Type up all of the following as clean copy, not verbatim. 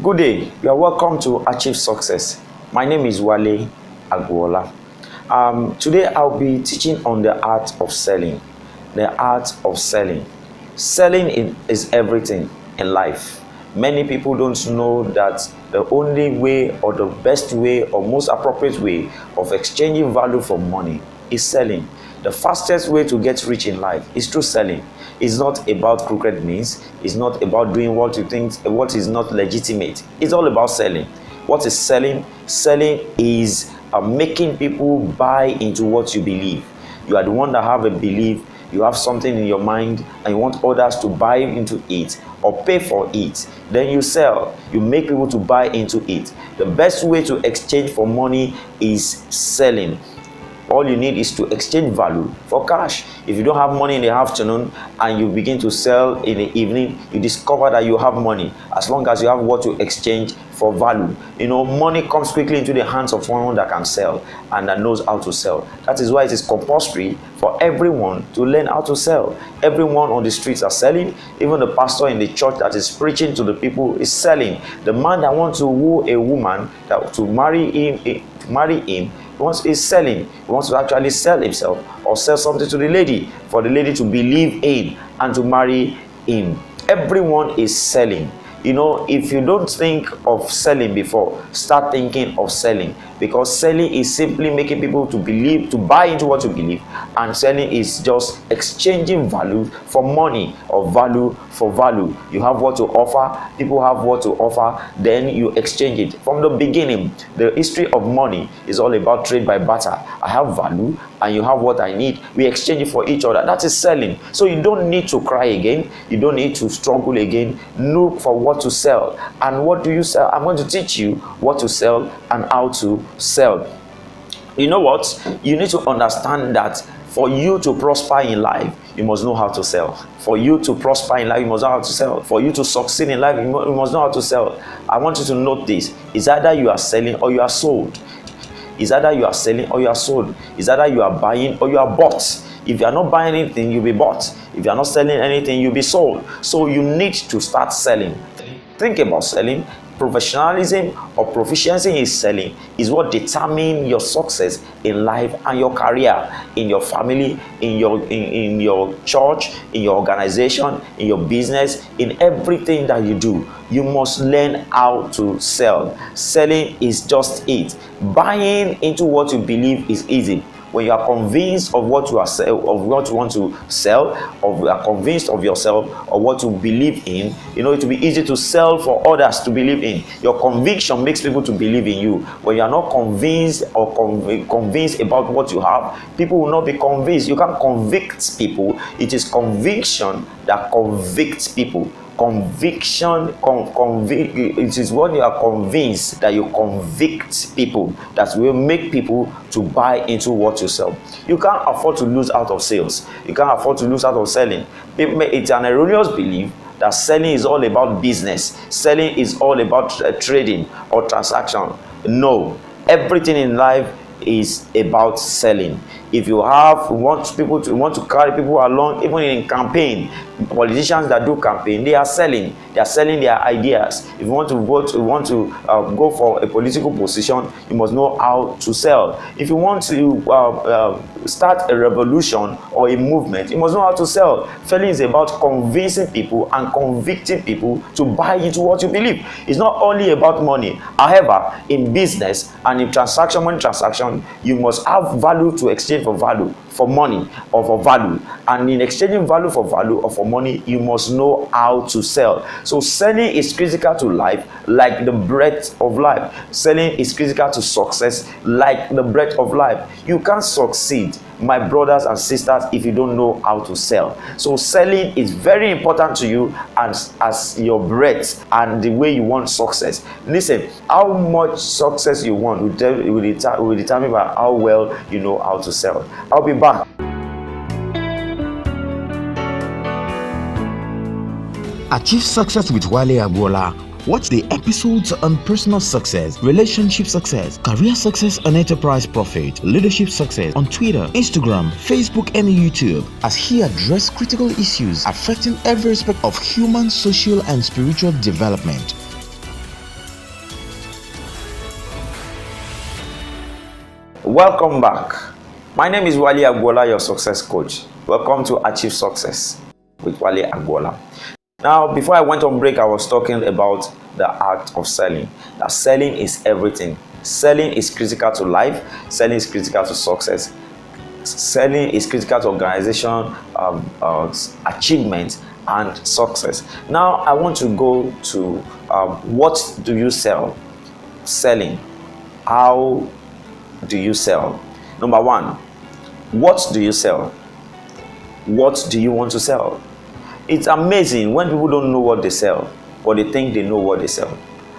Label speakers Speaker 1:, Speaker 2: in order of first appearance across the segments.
Speaker 1: Good day, you are welcome to Achieve Success. My name is Wale Agwola. Today I'll be teaching on the art of selling. The art of selling. Selling is everything in life. Many people don't know that the only way or the best way or most appropriate way of exchanging value for money is selling. The fastest way to get rich in life is through selling. It's not about crooked means. It's not about doing what you think, what is not legitimate. It's all about selling. What is selling? Selling is making people buy into what you believe. You are the one that have a belief. You have something in your mind and you want others to buy into it or pay for it. Then you sell. You make people to buy into it. The best way to exchange for money is selling. All you need is to exchange value for cash. If you don't have money in the afternoon and you begin to sell in the evening, you discover that you have money as long as you have what to exchange for value. Money comes quickly into the hands of someone that can sell and that knows how to sell. That is why it is compulsory for everyone to learn how to sell. Everyone on the streets are selling. Even the pastor in the church that is preaching to the people is selling. The man that wants to woo a woman to marry him is selling. He wants to actually sell himself or sell something to the lady for the lady to believe in and to marry him. Everyone is selling. If you don't think of selling before, start thinking of selling, because selling is simply making people to believe, to buy into what you believe, and selling is just exchanging value for money or value for value. You have what to offer, people have what to offer, then you exchange it. From the beginning, the history of money is all about trade by barter. I have value and you have what I need. We exchange it for each other. That is selling. So you don't need to cry again. You don't need to struggle again. Look for what to sell. And what do you sell? I'm going to teach you what to sell and how to sell. You know what? You need to understand that for you to prosper in life, you must know how to sell. For you to prosper in life, you must know how to sell. For you to succeed in life, you must know how to sell. I want you to note this. It's either you are selling or you are sold. It's either you are selling or you are sold. It's either you are buying or you are bought. If you are not buying anything, you'll be bought. If you are not selling anything, you'll be sold. So you need to start selling. Think about selling. Professionalism or proficiency in selling is what determines your success in life and your career, in your family, in your church, in your organization, in your business, in everything that you do. You must learn how to sell. Selling is just it. Buying into what you believe is easy. When you are convinced of what you want to sell, or you are convinced of yourself or what you believe in, it will be easy to sell for others to believe in. Your conviction makes people to believe in you. When you are not convinced or convinced about what you have, people will not be convinced. You can't convict people. It is conviction that convicts people. Conviction, it is when you are convinced that you convict people that will make people to buy into what you sell. You can't afford to lose out of sales. You can't afford to lose out of selling. It's an erroneous belief that selling is all about business. Selling is all about trading or transaction. No, everything in life is about selling. If you want to carry people along, even in campaign, politicians that do campaign, they are selling their ideas. If you want to go for a political position, you must know how to sell. If you want to start a revolution or a movement, you must know how to sell. Selling is about convincing people and convicting people to buy into what you believe. It's not only about money. However, in business and in money transaction, you must have value to exchange for value, for money or for value. And in exchanging value for value or for money, you must know how to sell. So selling is critical to life like the breath of life. Selling is critical to success like the breath of life. You can't succeed, my brothers and sisters, if you don't know how to sell. So selling is very important to you as your breath and the way you want success. Listen, how much success you want will determine by how well you know how to sell. I'll be back.
Speaker 2: Achieve Success with Wale Agwola. Watch the episodes on personal success, relationship success, career success and enterprise profit, leadership success on Twitter, Instagram, Facebook and YouTube as he addresses critical issues affecting every aspect of human, social and spiritual development.
Speaker 1: Welcome back. My name is Wale Agbola, your success coach. Welcome to Achieve Success with Wale Agbola. Now, before I went on break, I was talking about the art of selling. That selling is everything. Selling is critical to life. Selling is critical to success. Selling is critical to organization, achievement, and success. Now, I want to go to what do you sell? Selling. How do you sell? Number one, what do you sell? What do you want to sell? It's amazing when people don't know what they sell, but they think they know what they sell.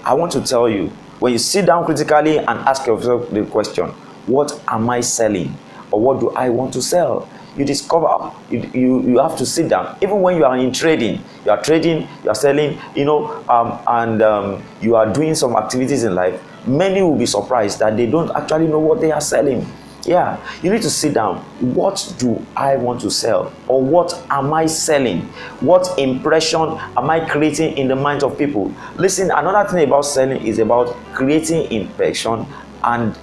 Speaker 1: I want to tell you, when you sit down critically and ask yourself the question, what am I selling? Or what do I want to sell? You discover you have to sit down. Even when you are in trading, you are selling, and you are doing some activities in life. Many will be surprised that they don't actually know what they are selling. Yeah, you need to sit down. What do I want to sell? Or what am I selling? What impression am I creating in the minds of people? Listen, another thing about selling is about creating impression and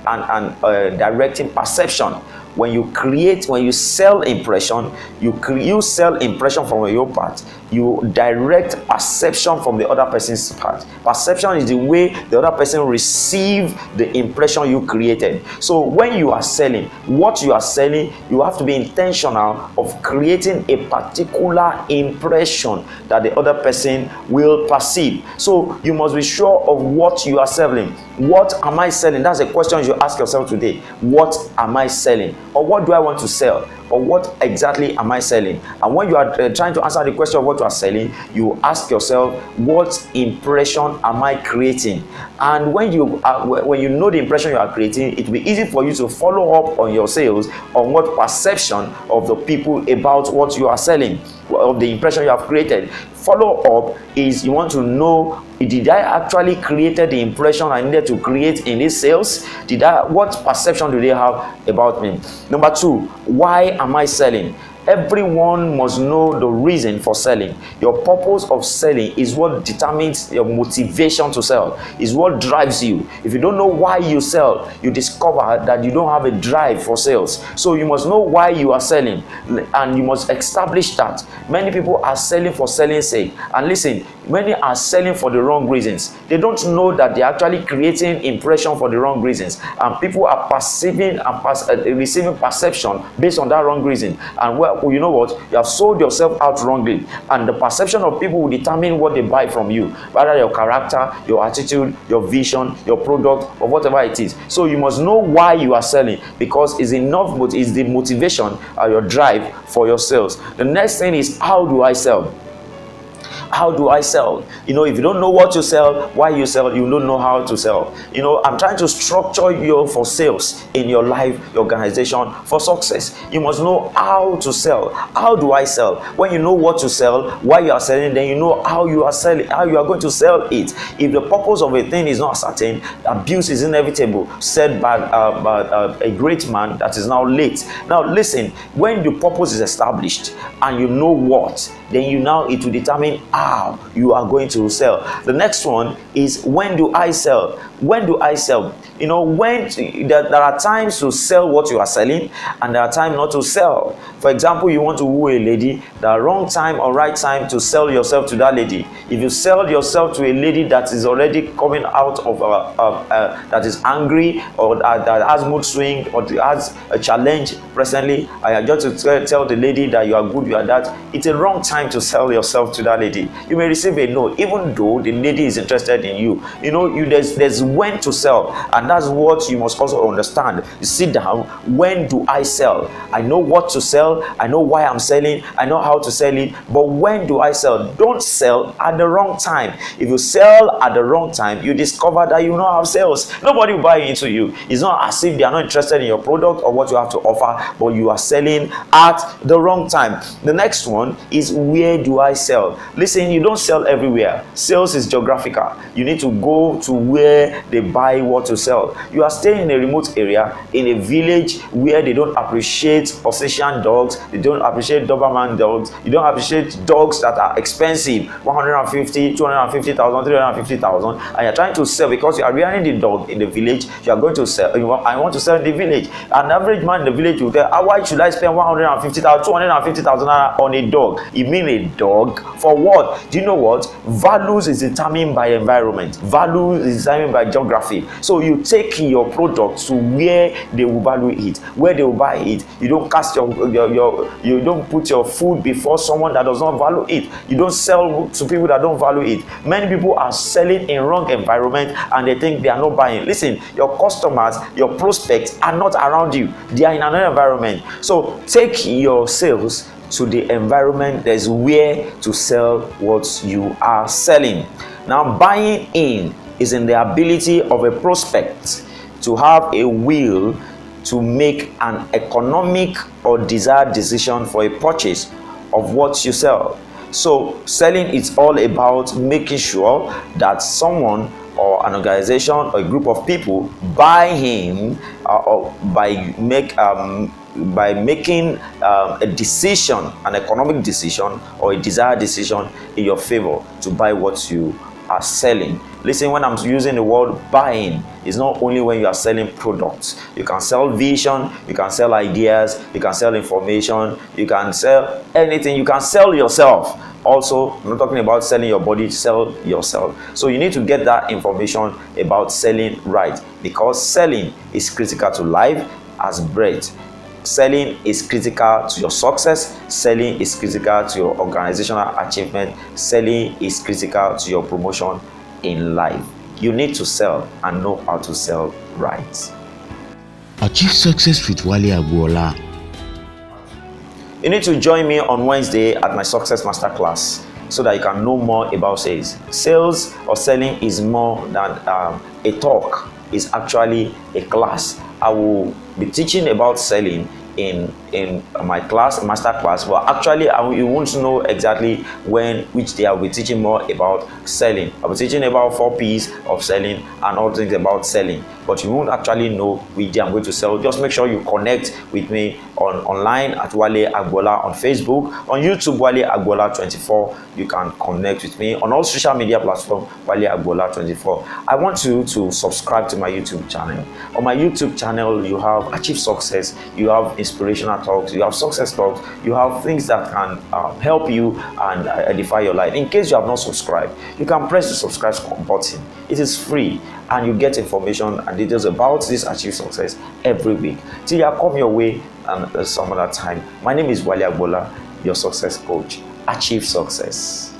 Speaker 1: directing perception. When you sell impression, you sell impression from your part. You direct perception from the other person's part. Perception is the way the other person receive the impression you created. So when you are selling, what you are selling, you have to be intentional of creating a particular impression that the other person will perceive. So you must be sure of what you are selling. What am I selling? That's a question you ask yourself today. What am I selling? Or what do I want to sell? Or what exactly am I selling? And when you are trying to answer the question of what you are selling, you ask yourself, what impression am I creating? And when you know the impression you are creating, it will be easy for you to follow up on your sales on what perception of the people about what you are selling, of the impression you have created. Follow up is you want to know, did I actually created the impression I needed to create in these sales? What perception do they have about me? Number two, why am I selling? Everyone must know the reason for selling. Your purpose of selling is what determines your motivation to sell, is what drives you. If you don't know why you sell, you discover that you don't have a drive for sales. So you must know why you are selling, and you must establish that. Many people are selling for selling's sake. And listen, many are selling for the wrong reasons. They don't know that they're actually creating impression for the wrong reasons. And people are perceiving and receiving perception based on that wrong reason. And well, you know what? You have sold yourself out wrongly. And the perception of people will determine what they buy from you. Whether your character, your attitude, your vision, your product, or whatever it is. So you must know why you are selling, because it's enough, but it's the motivation or your drive for your sales. The next thing is, how do I sell? How do I sell? If you don't know what you sell, why you sell, you don't know how to sell. I'm trying to structure you for sales in your life, your organization, for success. You must know how to sell. How do I sell? When you know what to sell, why you are selling, then you know how you are selling, how you are going to sell it. If the purpose of a thing is not certain, abuse is inevitable, said by a great man that is now late. Now listen, when the purpose is established and you know what, then it will determine how you are going to sell. The next one is, when do I sell? When do I sell? There are times to sell what you are selling, and there are times not to sell. For example, you want to woo a lady, the wrong time or right time to sell yourself to that lady. If you sell yourself to a lady that is already coming out of that is angry, or that has mood swing, or has a challenge presently, I are just to tell the lady that you are good, you are that, it's a wrong time to sell yourself to that lady. You may receive a no, even though the lady is interested in you. There's when to sell, and that's what you must also understand. You sit down, when do I sell? I know what to sell, I know why I'm selling, I know how to sell it, but when do I sell? Don't sell at the wrong time. If you sell at the wrong time, you discover that you don't have sales. Nobody will buy into you. It's not as if they are not interested in your product or what you have to offer, but you are selling at the wrong time. The next one is, where do I sell? Listen, Listen, you don't sell everywhere. Sales is geographical. You need to go to where they buy what to sell. You are staying in a remote area, in a village where they don't appreciate Persian dogs, they don't appreciate Doberman dogs, you don't appreciate dogs that are expensive, 150, 250,000, 350,000, and you're trying to sell because you are rearing the dog in the village. You are going to sell. I want to sell in the village. An average man in the village will tell, why should I spend 150,000, 250,000 on a dog? You mean a dog? For what? Do you know what? Values is determined by environment. Value is determined by geography. So you take your product to where they will value it, where they will buy it. You don't cast you don't put your food before someone that does not value it. You don't sell to people that don't value it. Many people are selling in wrong environment and they think they are not buying. Listen, your customers, your prospects are not around you. They are in another environment. So take your sales to the environment there's where to sell what you are selling. Now, buying in is in the ability of a prospect to have a will to make an economic or desired decision for a purchase of what you sell. So selling is all about making sure that someone or an organization or a group of people buy in or by making a decision, an economic decision or a desired decision in your favor to buy what you are selling. Listen, when I'm using the word buying, it's not only when you are selling products. You can sell vision, you can sell ideas, you can sell information, you can sell anything, you can sell yourself. Also, I'm not talking about selling your body, sell yourself. So you need to get that information about selling right, because selling is critical to life as bread. Selling is critical to your success. Selling is critical to your organizational achievement. Selling is critical to your promotion in life. You need to sell and know how to sell right.
Speaker 2: Achieve success with Wale Agbola.
Speaker 1: You need to join me on Wednesday at my Success Masterclass so that you can know more about sales. Sales or selling is more than a talk. It's actually a class. I will be teaching about selling in my class, master class, but actually you won't know exactly which day I'll be teaching more about selling. I'll be teaching about 4 P's of selling and all things about selling, but you won't actually know which day I'm going to sell. Just make sure you connect with me online at Wale Agbola on Facebook, on YouTube Wale Agbola 24. You can connect with me on all social media platforms Wale Agbola 24. I want you to subscribe to my YouTube channel. On my YouTube channel, you have Achieve Success, you have inspirational talks, you have success talks, you have things that can help you and edify your life. In case you have not subscribed, you can press the subscribe button. It is free and you get information and details about this Achieve Success every week. Till I come your way and some other time. My name is Wale Agbola, your success coach. Achieve success.